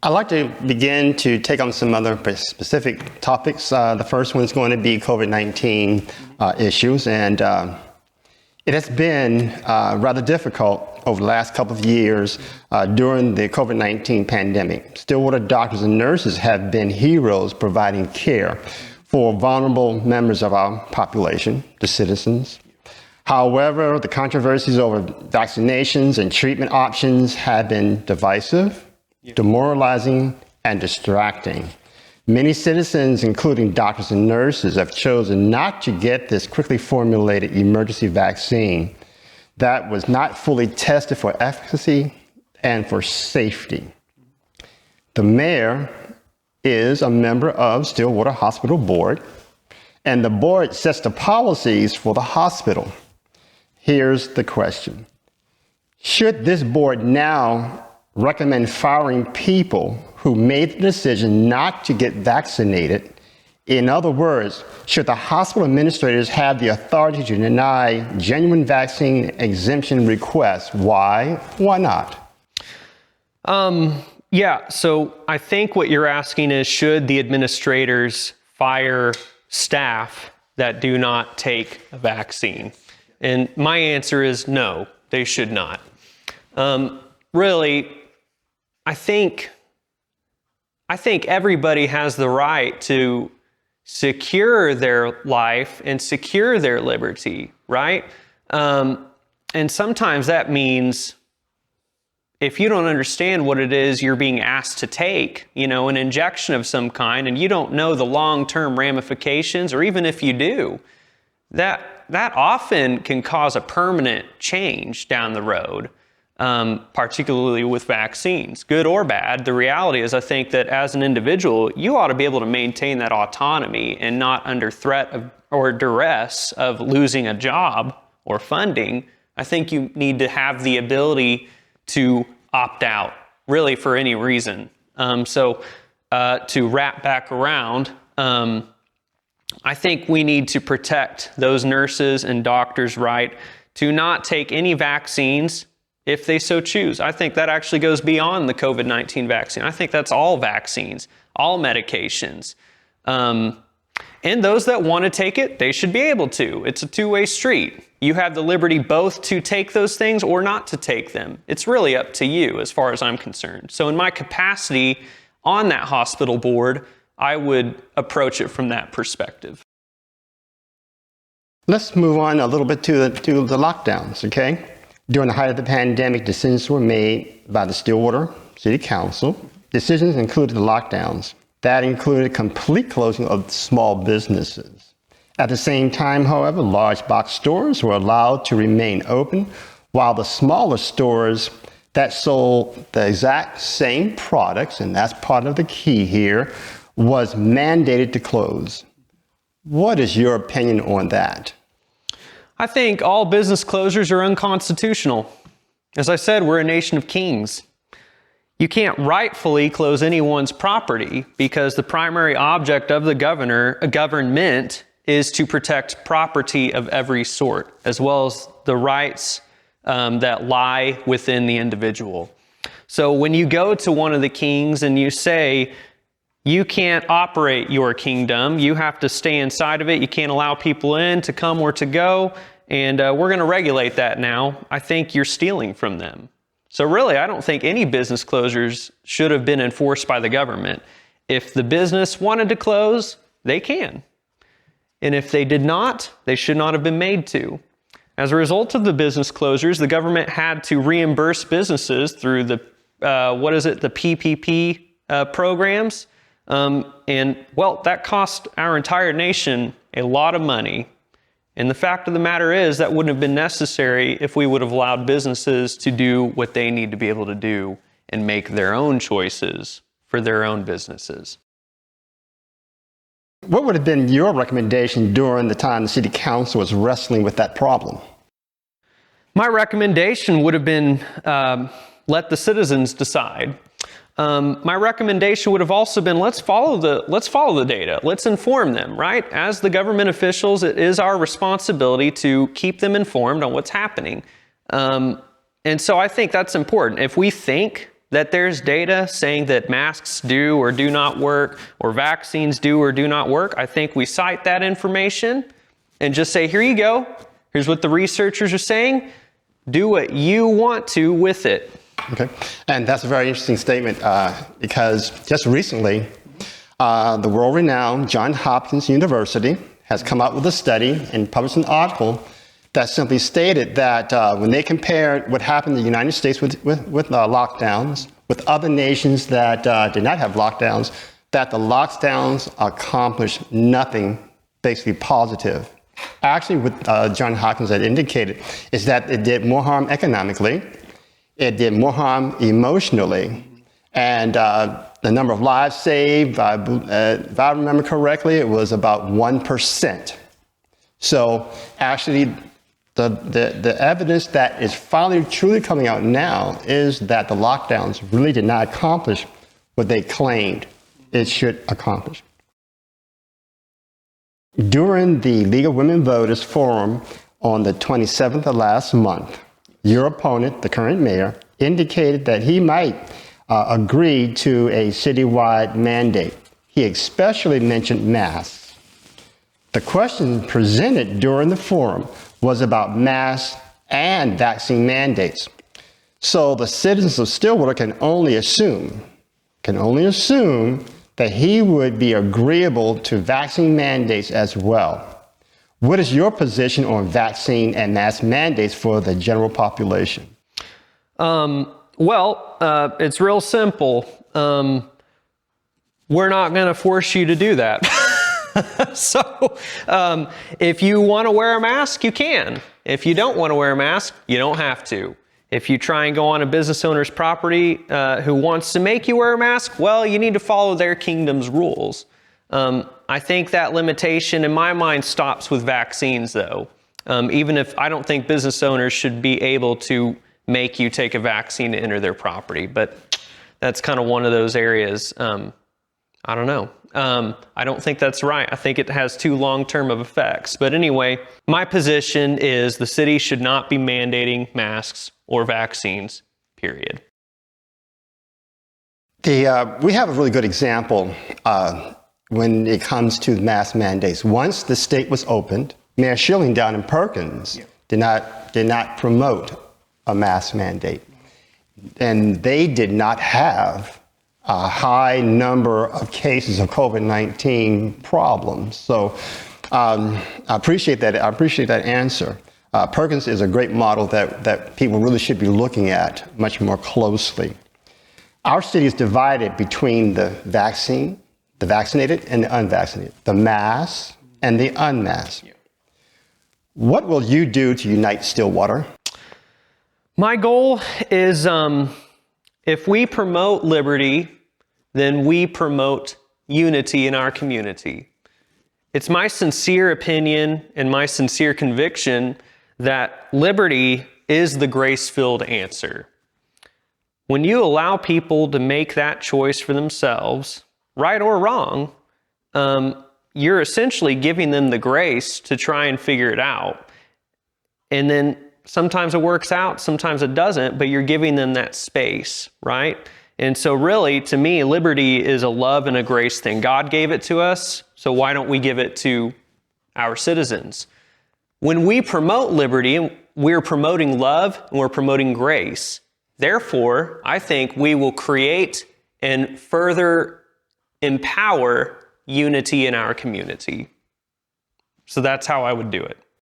I'd like to begin to take on some other specific topics. The first one is going to be COVID-19 issues, and it has been rather difficult over the last couple of years during the COVID-19 pandemic. Stillwater doctors and nurses have been heroes providing care for vulnerable members of our population, the citizens. However, the controversies over vaccinations and treatment options have been divisive, demoralizing, and distracting. Many citizens, including doctors and nurses, have chosen not to get this quickly formulated emergency vaccine that was not fully tested for efficacy and for safety. The mayor is a member of Stillwater Hospital Board, and the board sets the policies for the hospital. Here's the question. Should this board now recommend firing people who made the decision not to get vaccinated? In other words, should the hospital administrators have the authority to deny genuine vaccine exemption requests? Why? Why not? Yeah, so I think what you're asking is, should the administrators fire staff that do not take a vaccine? And my answer is no, they should not. Really, I think everybody has the right to secure their life and secure their liberty, right? And sometimes that means if you don't understand what it is you're being asked to take, an injection of some kind, and you don't know the long-term ramifications, or even if you do, that often can cause a permanent change down the road. Particularly with vaccines, good or bad. The reality is, I think that as an individual, you ought to be able to maintain that autonomy and not under threat of, or duress of losing a job or funding. I think you need to have the ability to opt out, really, for any reason. To wrap back around, I think we need to protect those nurses and doctors' right to not take any vaccines if they so choose. I think that actually goes beyond the COVID-19 vaccine. I think that's all vaccines, all medications. And those that want to take it, they should be able to. It's a two-way street. You have the liberty both to take those things or not to take them. It's really up to you as far as I'm concerned. So in my capacity on that hospital board, I would approach it from that perspective. Let's move on a little bit to the lockdowns, okay? During the height of the pandemic, decisions were made by the Stillwater City Council. Decisions included the lockdowns. That included complete closing of small businesses. At the same time, however, large box stores were allowed to remain open, while the smaller stores that sold the exact same products, and that's part of the key here, was mandated to close. What is your opinion on that? I think all business closures are unconstitutional. As I said, we're a nation of kings. You can't rightfully close anyone's property because the primary object of the government is to protect property of every sort, as well as the rights that lie within the individual. So when you go to one of the kings and you say, you can't operate your kingdom. You have to stay inside of it. You can't allow people in to come or to go. And we're going to regulate that now. I think you're stealing from them. So really, I don't think any business closures should have been enforced by the government. If the business wanted to close, they can. And if they did not, they should not have been made to. As a result of the business closures, the government had to reimburse businesses through the PPP programs. That cost our entire nation a lot of money. And the fact of the matter is that wouldn't have been necessary if we would have allowed businesses to do what they need to be able to do and make their own choices for their own businesses. What would have been your recommendation during the time the City Council was wrestling with that problem? My recommendation would have been let the citizens decide. My recommendation would have also been let's follow the data. Let's inform them, right? As the government officials, it is our responsibility to keep them informed on what's happening. And so I think that's important. If we think that there's data saying that masks do or do not work, or vaccines do or do not work, I think we cite that information and just say, here you go. Here's what the researchers are saying. Do what you want to with it. Okay, and that's a very interesting statement because just recently, the world-renowned Johns Hopkins University has come out with a study and published an article that simply stated that when they compared what happened in the United States with lockdowns with other nations that did not have lockdowns, that the lockdowns accomplished nothing basically positive. Actually, what Johns Hopkins had indicated is that it did more harm economically, it did more harm emotionally, and the number of lives saved, if I remember correctly, it was about 1%. So actually, the evidence that is finally truly coming out now is that the lockdowns really did not accomplish what they claimed it should accomplish. During the League of Women Voters Forum on the 27th of last month, your opponent, the current mayor, indicated that he might agree to a citywide mandate. He especially mentioned masks. The question presented during the forum was about masks and vaccine mandates. So the citizens of Stillwater can only assume that he would be agreeable to vaccine mandates as well. What is your position on vaccine and mask mandates for the general population? It's real simple. We're not going to force you to do that. So if you want to wear a mask, you can. If you don't want to wear a mask, you don't have to. If you try and go on a business owner's property who wants to make you wear a mask, well, you need to follow their kingdom's rules. I think that limitation in my mind stops with vaccines, though. Even if I don't think business owners should be able to make you take a vaccine to enter their property, but that's kind of one of those areas. I don't know. I don't think that's right. I think it has too long-term of effects. But anyway, my position is the city should not be mandating masks or vaccines, period. We have a really good example when it comes to mask mandates. Once the state was opened, Mayor Schilling down in Perkins did not promote a mask mandate. And they did not have a high number of cases of COVID-19 problems. So I appreciate that. I appreciate that answer. Perkins is a great model that people really should be looking at much more closely. Our city is divided between the vaccinated and the unvaccinated, the masked and the unmasked. What will you do to unite Stillwater? My goal is if we promote liberty, then we promote unity in our community. It's my sincere opinion and my sincere conviction that liberty is the grace-filled answer. When you allow people to make that choice for themselves, right or wrong, you're essentially giving them the grace to try and figure it out. And then sometimes it works out, sometimes it doesn't, but you're giving them that space, right? And so really, to me, liberty is a love and a grace thing. God gave it to us, so why don't we give it to our citizens? When we promote liberty, we're promoting love and we're promoting grace. Therefore, I think we will create and further empower unity in our community. So that's how I would do it.